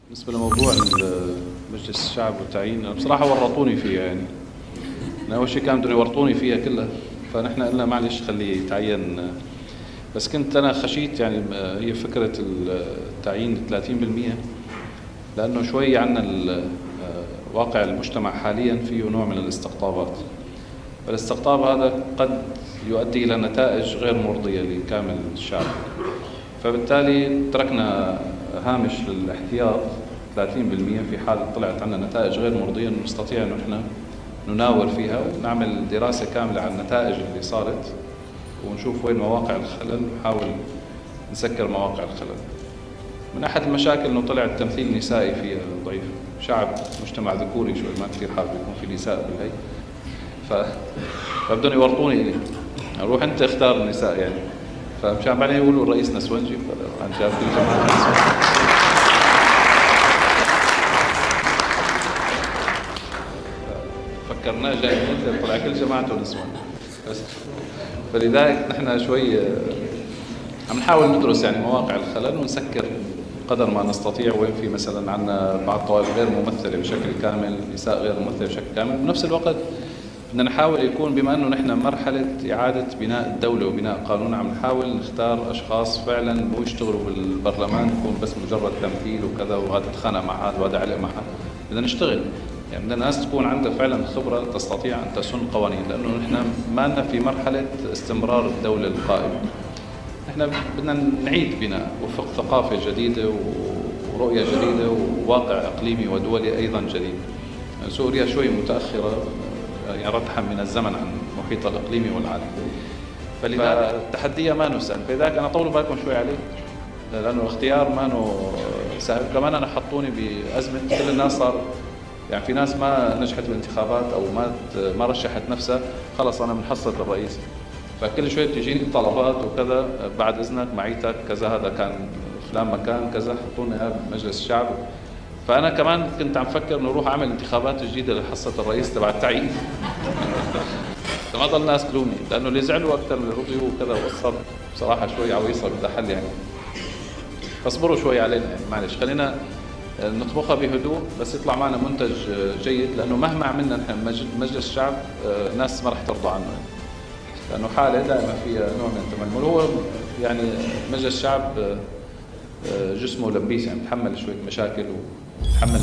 بالنسبة لموضوع مجلس الشعب والتعيين، أنا بصراحة ورطوني فيها يعني. أنا أول شيء كانوا بدهم يورطوني فيها كلها، فنحن قلنا معلش خليه يتعين. بس كنت أنا خشيت يعني هي فكرة التعيين 30%، لأنه شوي عنا واقع المجتمع حاليا فيه نوع من الاستقطابات، فالاستقطاب هذا قد يؤدي إلى نتائج غير مرضية لكامل الشعب. فبالتالي تركنا هامش للاحتياط 30% في حال طلعت عنا نتائج غير مرضية، نستطيع أن احنا نناور فيها ونعمل دراسة كاملة عن النتائج اللي صارت ونشوف وين مواقع الخلل ونحاول نسكر مواقع الخلل. من أحد المشاكل أنه طلع التمثيل النسائي فيها ضعيف، شعب مجتمع ذكوري شوي ما كثير حابب يكون في نساء بالهي، فبدهم يورطوني إلي روح أنت اختار النساء يعني، فمشان بعدين يقولوا الرئيس نسونجي، عن شاف كل جماعة نسونجي. فكرناه جاي من طلع كل جماعته نسوان بس. فلذلك نحن شوي عم نحاول ندرس يعني مواقع الخلل ونسكر قدر ما نستطيع وين في مثلا عندنا بعض الطوائف غير ممثله بشكل كامل، نساء غير ممثله بشكل كامل. بنفس الوقت بدنا نحاول يكون بما انه نحن مرحله اعاده بناء الدوله وبناء قانون، عم نحاول نختار اشخاص فعلا مو يشتغلوا بالبرلمان يكون بس مجرد تمثيل وكذا، وهذا اتخانق مع هذا وهذا علق مع هذا. بدنا نشتغل يعني، بدنا ناس تكون عندها فعلا خبره تستطيع ان تسن قوانين، لانه نحن ما لنا في مرحله استمرار الدوله القائمه. احنا بدنا نعيد بناء وفق ثقافه جديده ورؤيه جديده وواقع اقليمي ودولي ايضا جديد. سوريا شوي متاخره يعني ردحا من الزمن عن محيطها الاقليمي والعالمي، فلذلك التحديه ما نسال. فلذلك انا طولوا بالكم شوي عليه، لانه الاختيار ما سهل. كمان انا حطوني بازمه، كل الناس صار يعني في ناس ما نجحت بالانتخابات او ما رشحت نفسها، خلص انا من حصه الرئيس، فكل شوي بتجيني طلبات وكذا، بعد اذنك معيتك كذا، هذا كان فلان مكان كذا، حطوني بمجلس الشعب. فانا كمان كنت عم فكر انه اروح اعمل انتخابات جديده لحصه الرئيس تبع التعيين. ما ضل الناس تلومني، لانه اللي زعلوا اكثر من اللي رضيوا وكذا، وقصه بصراحه شوي عويصه بدها حل يعني. فاصبروا شوي علينا يعني، معلش خلينا نطبخها بهدوء بس يطلع معنا منتج جيد، لانه مهما عملنا نحن مجلس الشعب ناس ما رح ترضى عنه يعني. لانه حاله دائما فيها نوع من التململ. هو يعني مجلس الشعب جسمه لبيس يعني، بتحمل شويه مشاكل وبتحمل